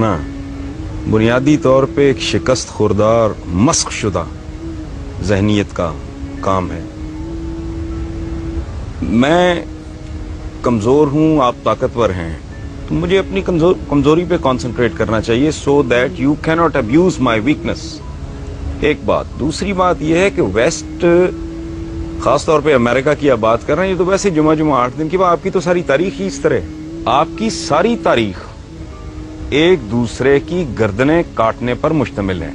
کرنا بنیادی طور پہ ایک شکست خوردار مسخ شدہ ذہنیت کا کام ہے. میں کمزور ہوں، آپ طاقتور ہیں، تو مجھے اپنی کمزوری پہ کانسنٹریٹ کرنا چاہیے سو دیٹ یو کی ناٹ ابیوز مائی ویکنس. ایک بات. دوسری بات یہ ہے کہ ویسٹ، خاص طور پہ امریکہ کی آپ بات کر رہے ہیں، یہ تو ویسے جمعہ 8 دن کی بات. آپ کی تو ساری تاریخ ہی اس طرح ہے. آپ کی ساری تاریخ ایک دوسرے کی گردنیں کاٹنے پر مشتمل ہے.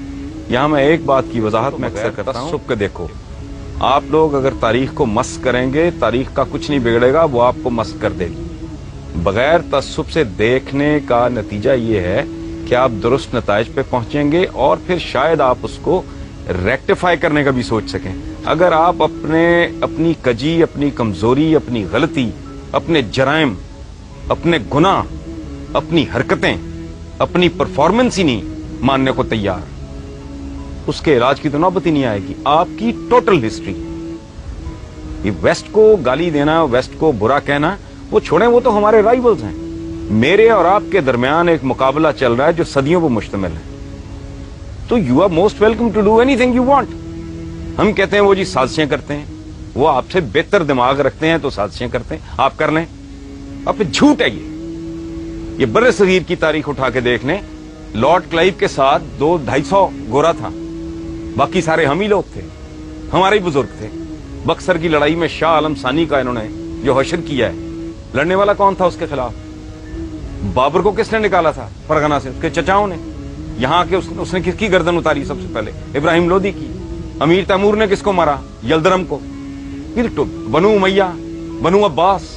یہاں میں ایک بات کی وضاحت میں اکثر کرتا ہوں کہ دیکھو، آپ لوگ اگر تاریخ کو مس کریں گے، تاریخ کا کچھ نہیں بگڑے گا، وہ آپ کو مس کر دے گی. بغیر تعصب سے دیکھنے کا نتیجہ یہ ہے کہ آپ درست نتائج پہ پہنچیں گے اور پھر شاید آپ اس کو ریکٹیفائی کرنے کا بھی سوچ سکیں. اگر آپ اپنی کجی، اپنی کمزوری، اپنی غلطی، اپنے جرائم، اپنے گناہ، اپنی حرکتیں، اپنی پرفارمنس ہی نہیں ماننے کو تیار، اس کے علاج کی تو نوبت ہی نہیں آئے گی. آپ کی ٹوٹل ہسٹری، یہ ویسٹ کو گالی دینا، ویسٹ کو برا کہنا، وہ چھوڑیں، وہ تو ہمارے رائیولز ہیں. میرے اور آپ کے درمیان ایک مقابلہ چل رہا ہے جو صدیوں پر مشتمل ہے. تو you are most welcome to do anything you want. ہم کہتے ہیں وہ جی سازشیں کرتے ہیں، وہ آپ سے بہتر دماغ رکھتے ہیں تو سازشیں کرتے ہیں، آپ کر لیں. اب پھر جھوٹ ہے یہ بر صغیر کی تاریخ اٹھا کے دیکھ لیں. لارڈ کلائیو کے ساتھ 200-250 گورا تھا، باقی سارے ہم ہی لوگ تھے، ہمارے ہی بزرگ تھے. بکسر کی لڑائی میں شاہ عالم ثانی کا انہوں نے جو حشر کیا ہے، لڑنے والا کون تھا اس کے خلاف؟ بابر کو کس نے نکالا تھا فرغانہ سے؟ اس کے چچاؤں نے. یہاں کے اس نے کس کی گردن اتاری سب سے پہلے؟ ابراہیم لودھی کی. امیر تیمور نے کس کو مارا؟ یلدرم کو. بنو امیہ، بنو عباس.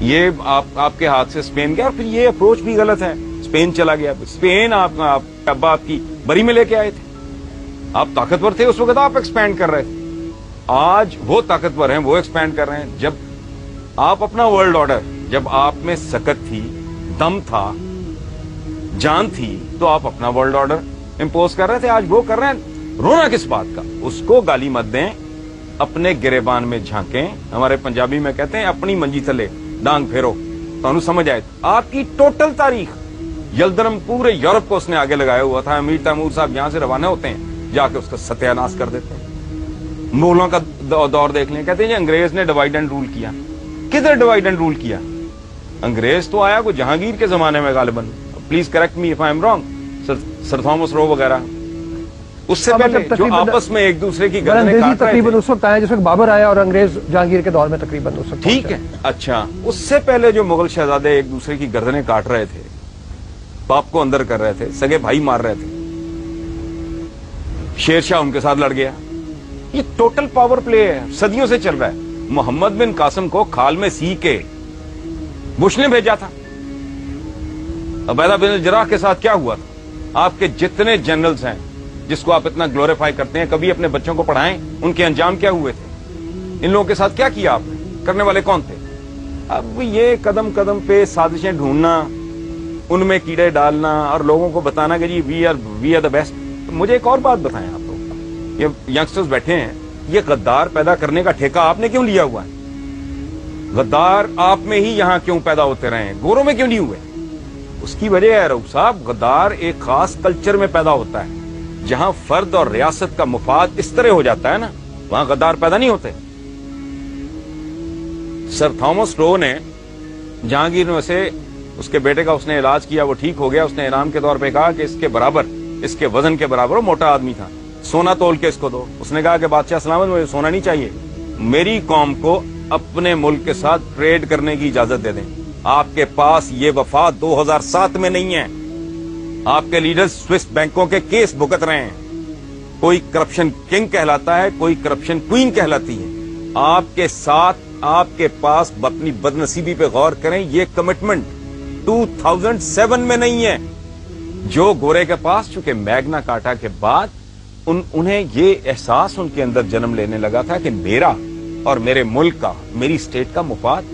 یہ آپ کے ہاتھ سے اسپین گیا، اور پھر یہ اپروچ بھی غلط ہے. اسپین چلا گیا، اسپین آپ ابا آپ کی بری میں لے کے آئے تھے. آپ طاقتور تھے اس وقت، آپ ایکسپینڈ کر رہے تھے. آج وہ طاقتور ہیں، وہ ایکسپینڈ کر رہے ہیں. جب آپ اپنا ورلڈ آرڈر، جب آپ میں سکت تھی، دم تھا، جان تھی، تو آپ اپنا ورلڈ آرڈر امپوز کر رہے تھے. آج وہ کر رہے ہیں. رونا کس بات کا؟ اس کو گالی مت دیں، اپنے گریبان میں جھانکیں. ہمارے پنجابی میں کہتے ہیں اپنی منجی تھلے ڈانگ پھیرو تو انہوں سمجھ آئے. آپ کی ٹوٹل تاریخ، یلدرم پورے یورپ کو اس نے آگے لگایا ہوا تھا. امیر تیمور صاحب یہاں سے روانہ ہوتے ہیں، جا کے اس کا ستیہ ناش کر دیتے ہیں. مغلوں کا دور دیکھ لیں، کہتے ہیں انگریز نے ڈیوائیڈ اینڈ رول کیا. کدھر ڈیوائیڈ اینڈ رول کیا؟ انگریز تو آیا کو جہانگیر کے زمانے میں غالباً. Please correct me if I am wrong. Sir Thomas Roe وغیرہ، اس سے پہلے جو آپس میں ایک دوسرے کی گردنیں کاٹ رہے تھے. تقریباً اس وقت آیا جس وقت بابر آیا، اور انگریز جہانگیر کے دور میں تقریباً اس وقت. ٹھیک ہے، اچھا. اس سے پہلے جو مغل شہزادے ایک دوسرے کی گردنیں کاٹ رہے تھے، باپ کو اندر کر رہے تھے، سگے بھائی مار رہے تھے، شیر شاہ ان کے ساتھ لڑ گیا. یہ ٹوٹل پاور پلے ہے، صدیوں سے چل رہا ہے. محمد بن قاسم کو کھال میں سی کے بش نے بھیجا تھا. عبیدہ بن الجراح کے ساتھ کیا ہوا تھا؟ آپ کے جتنے جنرلز ہیں جس کو آپ اتنا گلوریفائی کرتے ہیں، کبھی اپنے بچوں کو پڑھائیں ان کے انجام کیا ہوئے تھے؟ ان لوگوں کے ساتھ کیا کیا آپ نے؟ کرنے والے کون تھے؟ اب یہ قدم قدم پہ سازشیں ڈھونڈنا، ان میں کیڑے ڈالنا اور لوگوں کو بتانا کہ جی وی آر دا بیسٹ. مجھے ایک اور بات بتائیں آپ لوگ، یہ ینگسٹرز بیٹھے ہیں، یہ غدار پیدا کرنے کا ٹھیکہ آپ نے کیوں لیا ہوا ہے؟ غدار آپ میں ہی یہاں کیوں پیدا ہوتے رہے ہیں، گوروں میں کیوں نہیں ہوئے؟ اس کی وجہ ہے رؤوف صاحب، غدار ایک خاص کلچر میں پیدا ہوتا ہے. جہاں فرد اور ریاست کا مفاد اس طرح ہو جاتا ہے نا، وہاں غدار پیدا نہیں ہوتے. سر تھامس رو نے جہانگیر میں سے اس کے بیٹے کا اس نے علاج کیا، وہ ٹھیک ہو گیا. اس نے انعام کے طور پہ کہا کہ اس کے برابر، اس کے وزن کے برابر، وہ موٹا آدمی تھا، سونا تول کے اس کو دو. اس نے کہا کہ بادشاہ سلامت، مجھے سونا نہیں چاہیے، میری قوم کو اپنے ملک کے ساتھ ٹریڈ کرنے کی اجازت دے دیں. آپ کے پاس یہ وفا 2007 میں نہیں ہے. آپ کے لیڈرز سوئس بینکوں کے کیس بھگت رہے ہیں. کوئی کرپشن کنگ کہلاتا ہے، کوئی کرپشن کوئین کہلاتی ہے. آپ کے ساتھ، آپ کے پاس اپنی بدنصیبی پہ غور کریں، یہ کمٹمنٹ 2007 میں نہیں ہے. جو گورے کے پاس، چونکہ میگنا کارٹا کے بعد انہیں یہ احساس ان کے اندر جنم لینے لگا تھا کہ میرا اور میرے ملک کا، میری اسٹیٹ کا مفاد